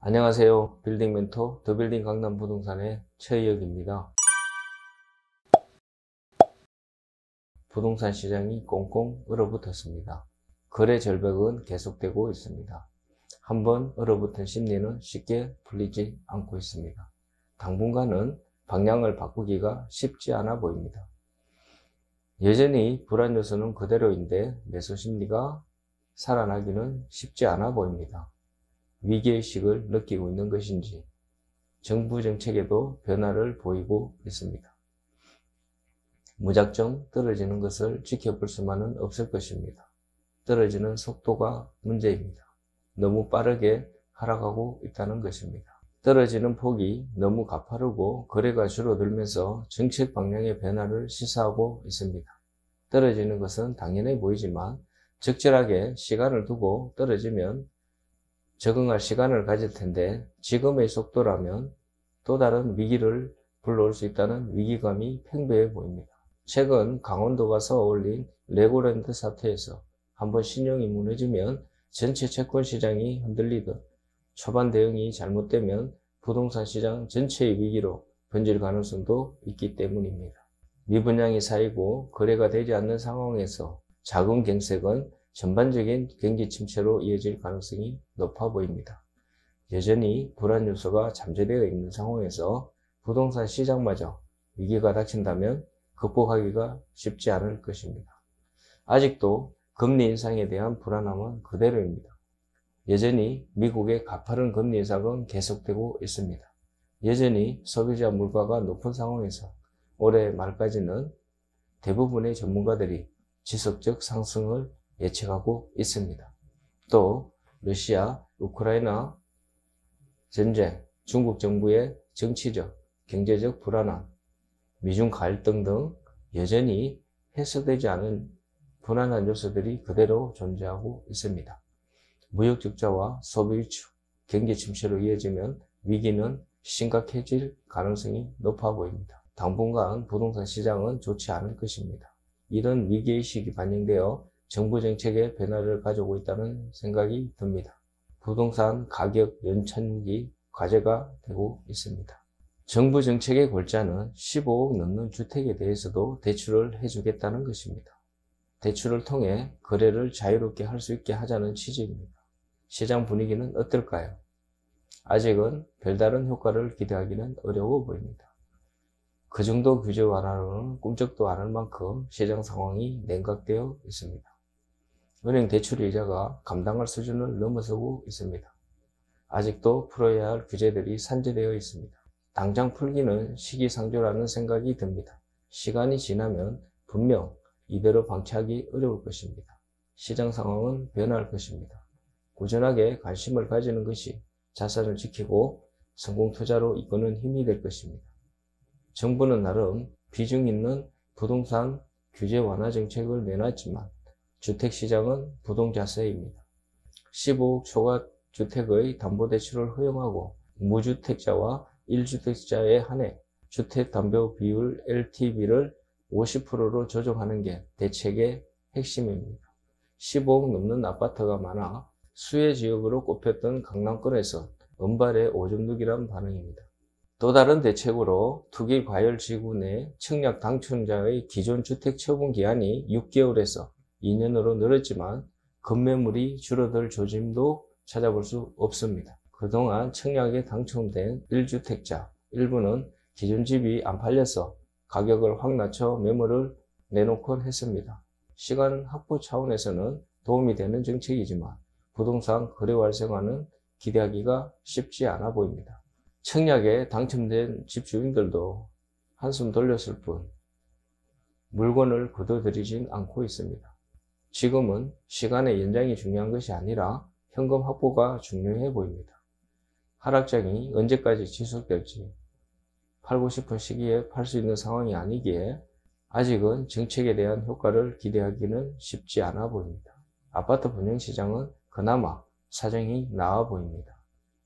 안녕하세요. 빌딩 멘토 더빌딩 강남 부동산의 최희혁입니다. 부동산 시장이 꽁꽁 얼어붙었습니다. 거래 절벽은 계속되고 있습니다. 한번 얼어붙은 심리는 쉽게 풀리지 않고 있습니다. 당분간은 방향을 바꾸기가 쉽지 않아 보입니다. 여전히 불안 요소는 그대로인데 매수 심리가 살아나기는 쉽지 않아 보입니다. 위기의식을 느끼고 있는 것인지 정부 정책에도 변화를 보이고 있습니다. 무작정 떨어지는 것을 지켜볼 수만은 없을 것입니다. 떨어지는 속도가 문제입니다. 너무 빠르게 하락하고 있다는 것입니다. 떨어지는 폭이 너무 가파르고 거래가 줄어들면서 정책 방향의 변화를 시사하고 있습니다. 떨어지는 것은 당연해 보이지만 적절하게 시간을 두고 떨어지면 적응할 시간을 가질 텐데 지금의 속도라면 또 다른 위기를 불러올 수 있다는 위기감이 팽배해 보입니다. 최근 강원도가 서어올린 레고랜드 사태에서 한번 신용이 무너지면 전체 채권 시장이 흔들리듯 초반 대응이 잘못되면 부동산 시장 전체의 위기로 번질 가능성도 있기 때문입니다. 미분양이 쌓이고 거래가 되지 않는 상황에서 자금 경색은 전반적인 경기 침체로 이어질 가능성이 높아 보입니다. 여전히 불안 요소가 잠재되어 있는 상황에서 부동산 시장마저 위기가 닥친다면 극복하기가 쉽지 않을 것입니다. 아직도 금리 인상에 대한 불안함은 그대로입니다. 여전히 미국의 가파른 금리 인상은 계속되고 있습니다. 여전히 소비자 물가가 높은 상황에서 올해 말까지는 대부분의 전문가들이 지속적 상승을 예측하고 있습니다. 또 러시아, 우크라이나 전쟁, 중국 정부의 정치적, 경제적 불안함, 미중 갈등 등 여전히 해소되지 않은 불안한 요소들이 그대로 존재하고 있습니다. 무역 적자와 소비 위축, 경기 침체로 이어지면 위기는 심각해질 가능성이 높아 보입니다. 당분간 부동산 시장은 좋지 않을 것입니다. 이런 위기의식이 반영되어 정부 정책의 변화를 가져오고 있다는 생각이 듭니다. 부동산 가격 연착륙이 과제가 되고 있습니다. 정부 정책의 골자는 15억 넘는 주택에 대해서도 대출을 해주겠다는 것입니다. 대출을 통해 거래를 자유롭게 할 수 있게 하자는 취지입니다. 시장 분위기는 어떨까요? 아직은 별다른 효과를 기대하기는 어려워 보입니다. 그 정도 규제 완화로는 꿈쩍도 않을 만큼 시장 상황이 냉각되어 있습니다. 은행 대출 이자가 감당할 수준을 넘어서고 있습니다. 아직도 풀어야 할 규제들이 산재되어 있습니다. 당장 풀기는 시기상조라는 생각이 듭니다. 시간이 지나면 분명 이대로 방치하기 어려울 것입니다. 시장 상황은 변할 것입니다. 꾸준하게 관심을 가지는 것이 자산을 지키고 성공 투자로 이끄는 힘이 될 것입니다. 정부는 나름 비중 있는 부동산 규제 완화 정책을 내놨지만 주택시장은 부동자세입니다. 15억 초과 주택의 담보대출을 허용하고 무주택자와 1주택자에 한해 주택담보 비율 LTV를 50%로 조정하는 게 대책의 핵심입니다. 15억 넘는 아파트가 많아 수혜 지역으로 꼽혔던 강남권에서 은발의 오줌 누기란 반응입니다. 또 다른 대책으로 투기 과열 지구 내 청약 당첨자의 기존 주택 처분 기한이 6개월에서 2년으로 늘었지만 급매물이 줄어들 조짐도 찾아볼 수 없습니다. 그동안 청약에 당첨된 1주택자 일부는 기존 집이 안 팔려서 가격을 확 낮춰 매물을 내놓곤 했습니다. 시간 확보 차원에서는 도움이 되는 정책이지만 부동산 거래 활성화는 기대하기가 쉽지 않아 보입니다. 청약에 당첨된 집주인들도 한숨 돌렸을 뿐 물건을 거둬들이진 않고 있습니다. 지금은 시간의 연장이 중요한 것이 아니라 현금 확보가 중요해 보입니다. 하락장이 언제까지 지속될지 팔고 싶은 시기에 팔 수 있는 상황이 아니기에 아직은 정책에 대한 효과를 기대하기는 쉽지 않아 보입니다. 아파트 분양시장은 그나마 사정이 나아 보입니다.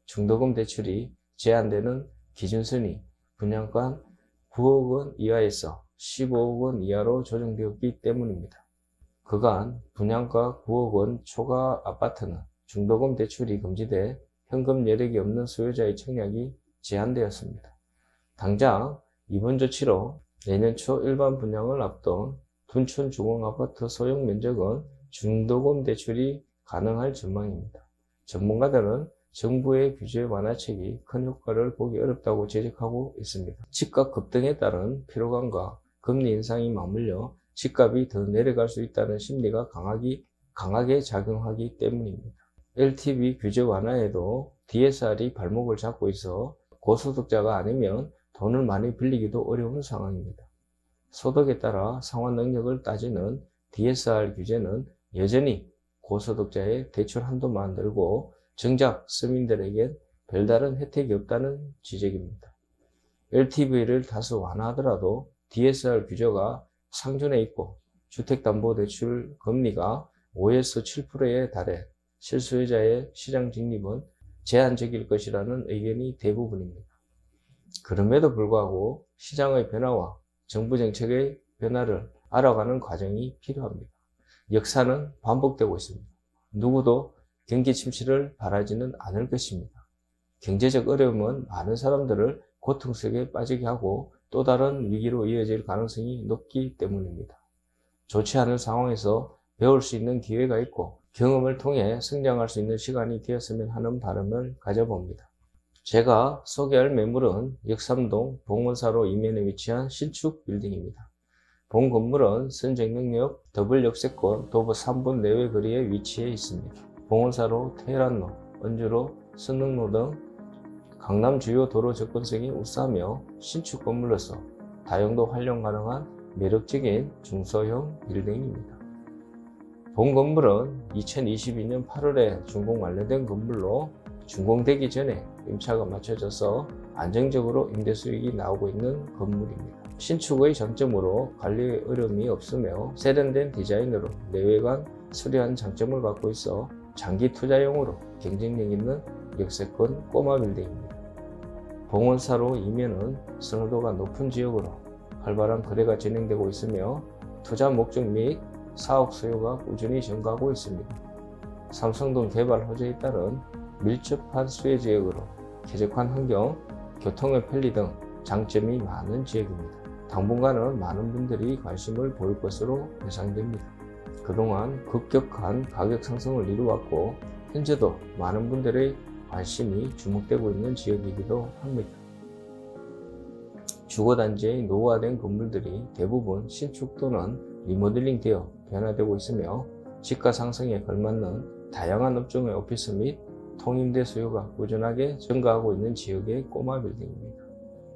중도금 대출이 제한되는 기준선이 분양가 9억 원 이하에서 15억 원 이하로 조정되었기 때문입니다. 그간 분양가 9억 원 초과 아파트는 중도금 대출이 금지돼 현금 여력이 없는 수요자의 청약이 제한되었습니다. 당장 이번 조치로 내년 초 일반 분양을 앞둔 둔촌 주공아파트 소형 면적은 중도금 대출이 가능할 전망입니다. 전문가들은 정부의 규제 완화책이 큰 효과를 보기 어렵다고 지적하고 있습니다. 집값 급등에 따른 피로감과 금리 인상이 맞물려 집값이 더 내려갈 수 있다는 심리가 강하게 작용하기 때문입니다. LTV 규제 완화에도 DSR이 발목을 잡고 있어 고소득자가 아니면 돈을 많이 빌리기도 어려운 상황입니다. 소득에 따라 상환 능력을 따지는 DSR 규제는 여전히 고소득자의 대출 한도만 늘고 정작 서민들에겐 별다른 혜택이 없다는 지적입니다. LTV를 다소 완화하더라도 DSR 규제가 상존해 있고 주택담보대출 금리가 5에서 7%에 달해 실수요자의 시장 진입은 제한적일 것이라는 의견이 대부분입니다. 그럼에도 불구하고 시장의 변화와 정부 정책의 변화를 알아가는 과정이 필요합니다. 역사는 반복되고 있습니다. 누구도 경기 침체를 바라지는 않을 것입니다. 경제적 어려움은 많은 사람들을 고통 속에 빠지게 하고 또 다른 위기로 이어질 가능성이 높기 때문입니다. 좋지 않은 상황에서 배울 수 있는 기회가 있고 경험을 통해 성장할 수 있는 시간이 되었으면 하는 바람을 가져봅니다. 제가 소개할 매물은 역삼동 봉원사로 이면에 위치한 신축 빌딩입니다. 본 건물은 선정능력 더블 역세권 도보 3분 내외 거리에 위치해 있습니다. 봉원사로 테헤란로, 은주로, 선릉로 등 강남 주요 도로 접근성이 우수하며 신축 건물로서 다용도 활용 가능한 매력적인 중소형 빌딩입니다. 본 건물은 2022년 8월에 준공 완료된 건물로 준공되기 전에 임차가 맞춰져서 안정적으로 임대 수익이 나오고 있는 건물입니다. 신축의 장점으로 관리에 어려움이 없으며 세련된 디자인으로 내외관 수려한 장점을 갖고 있어 장기 투자용으로 경쟁력 있는 역세권 꼬마 빌딩입니다. 봉원사로 이면은 선호도가 높은 지역으로 활발한 거래가 진행되고 있으며 투자 목적 및 사업 수요가 꾸준히 증가하고 있습니다. 삼성동 개발 호재에 따른 밀접한 수혜 지역으로 쾌적한 환경, 교통의 편리 등 장점이 많은 지역입니다. 당분간은 많은 분들이 관심을 보일 것으로 예상됩니다. 그동안 급격한 가격 상승을 이루었고 현재도 많은 분들의 관심이 주목되고 있는 지역이기도 합니다. 주거단지의 노후화된 건물들이 대부분 신축 또는 리모델링 되어 변화되고 있으며 집가 상승에 걸맞는 다양한 업종의 오피스 및 통임대 수요가 꾸준하게 증가하고 있는 지역의 꼬마 빌딩입니다.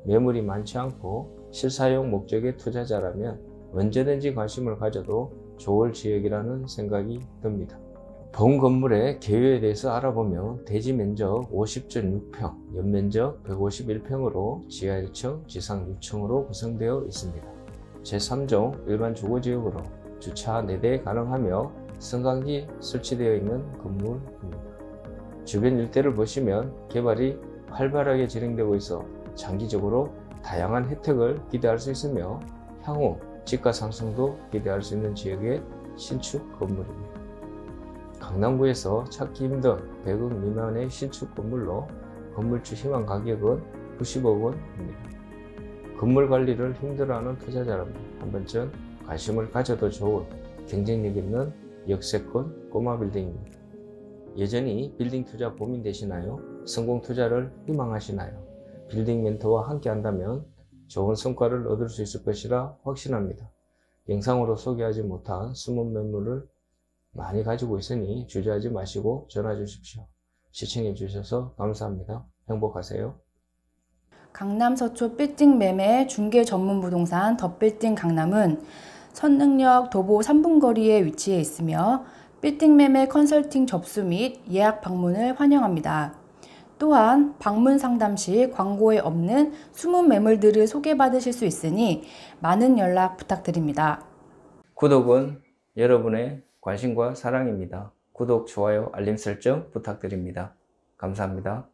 매물이 많지 않고 실사용 목적의 투자자라면 언제든지 관심을 가져도 좋을 지역이라는 생각이 듭니다. 본 건물의 개요에 대해서 알아보면 대지 면적 50.6평, 연면적 151평으로 지하 1층, 지상 6층으로 구성되어 있습니다. 제3종 일반 주거지역으로 주차 4대 가능하며 승강기 설치되어 있는 건물입니다. 주변 일대를 보시면 개발이 활발하게 진행되고 있어 장기적으로 다양한 혜택을 기대할 수 있으며 향후 집가 상승도 기대할 수 있는 지역의 신축 건물입니다. 강남구에서 찾기 힘든 100억 미만의 신축 건물로 건물주 희망 가격은 90억 원입니다. 건물 관리를 힘들어하는 투자자라면 한 번쯤 관심을 가져도 좋은 경쟁력 있는 역세권 꼬마 빌딩입니다. 여전히 빌딩 투자 고민되시나요? 성공 투자를 희망하시나요? 빌딩 멘토와 함께 한다면 좋은 성과를 얻을 수 있을 것이라 확신합니다. 영상으로 소개하지 못한 숨은 매물을 많이 가지고 있으니 주저하지 마시고 전화 주십시오. 시청해 주셔서 감사합니다. 행복하세요. 강남 서초 빌딩 매매 중개 전문 부동산 더 빌딩 강남은 선릉역 도보 3분 거리에 위치해 있으며 빌딩 매매 컨설팅 접수 및 예약 방문을 환영합니다. 또한 방문 상담 시 광고에 없는 숨은 매물들을 소개받으실 수 있으니 많은 연락 부탁드립니다. 구독은 여러분의 관심과 사랑입니다. 구독, 좋아요, 알림 설정 부탁드립니다. 감사합니다.